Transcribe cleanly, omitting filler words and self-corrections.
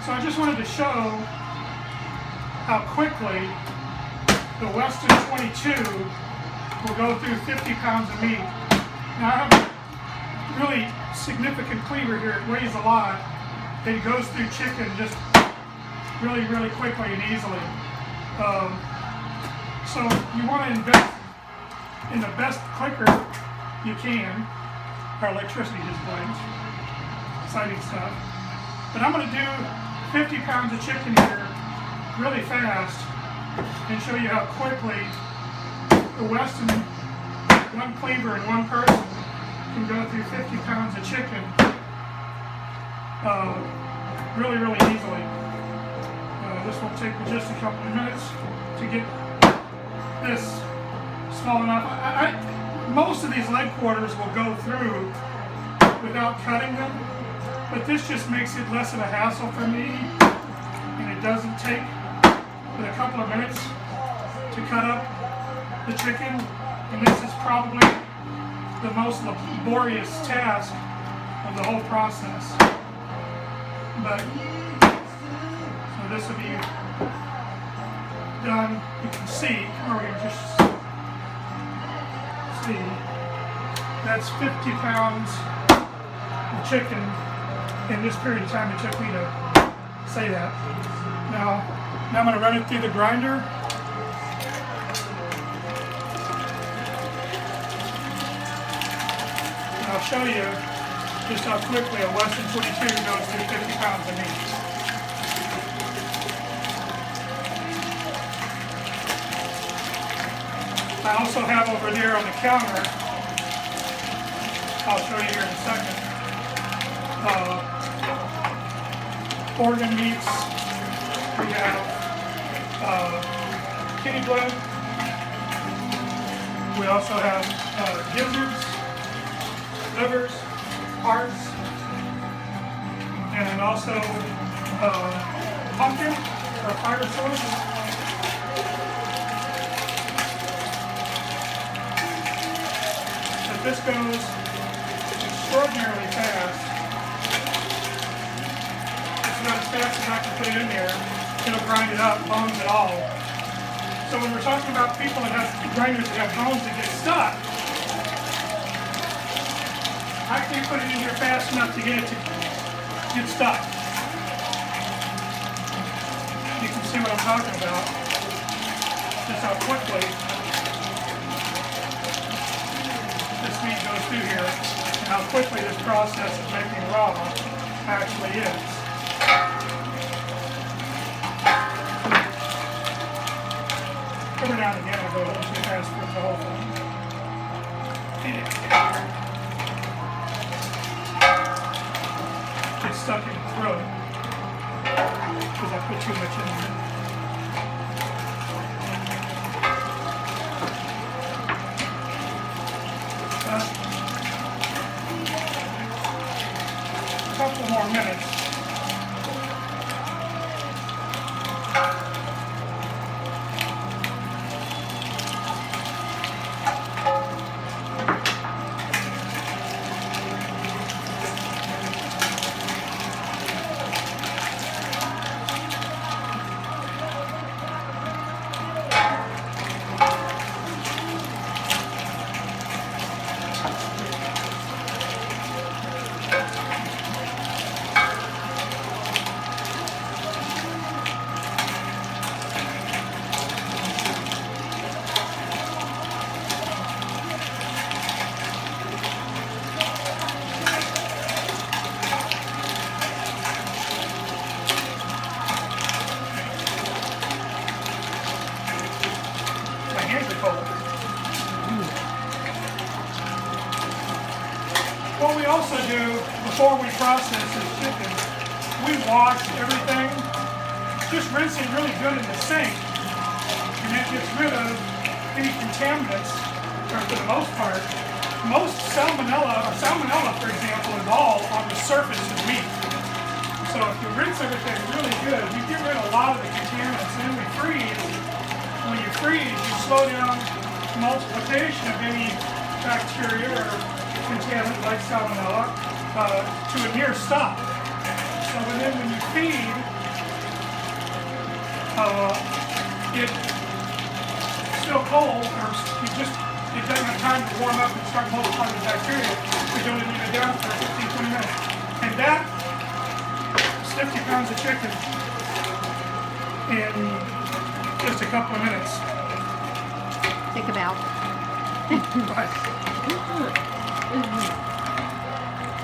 So I just wanted to show how quickly the Weston 22 will go through 50 pounds of meat. Now I have a really significant cleaver here. It weighs a lot. It goes through chicken just really, really quickly and easily. So you want to invest in the best clicker you can. Our electricity just blinked. Exciting stuff. But I'm going to do 50 pounds of chicken here really fast and show you how quickly the Weston, one cleaver and one person, can go through 50 pounds of chicken really, really easily. This will take me just a couple of minutes to get this small enough. Most of these leg quarters will go through without cutting them, but this just makes it less of a hassle for me, and it doesn't take but a couple of minutes to cut up the chicken, and this is probably the most laborious task of the whole process. But so this will be done. You can see, or we can just see, that's 50 pounds of chicken in this period of time it took me to say that. Now I'm going to run it through the grinder. And I'll show you just how quickly a Weston 22 goes through 50 pounds of meat. I also have over there on the counter, I'll show you here in a second, organ meats. We have kidney blood. We also have gizzards, livers, hearts, and also pumpkin or fire sauce. But this goes extraordinarily fast. It's about as fast as I can put it in there. It'll grind it up, bones and all. So when we're talking about people that have grinders that have bones that get stuck, I can't put it in here fast enough to get it to get stuck. You can see what I'm talking about. Just how quickly this meat goes through here, and how quickly this process of making raw actually is. Every now and again I go a little too fast for the whole thing. Gets stuck in the throat because I put too much in there. A couple more minutes. What we also do before we process this chicken, we wash everything, just rinse it really good in the sink, and that gets rid of any contaminants, or for the most part. Most salmonella, for example, is all on the surface of meat. So if you rinse everything really good, you get rid of a lot of the contaminants. And then we freeze. When you freeze, you slow down multiplication of any bacteria or contaminant like salmonella to a near stop. So then when you feed, It's still cold, or it doesn't have time to warm up and start multiplying the bacteria. We only leave it down for 15-20 minutes. And that 50 pounds of chicken in just a couple of minutes. Think about. Right.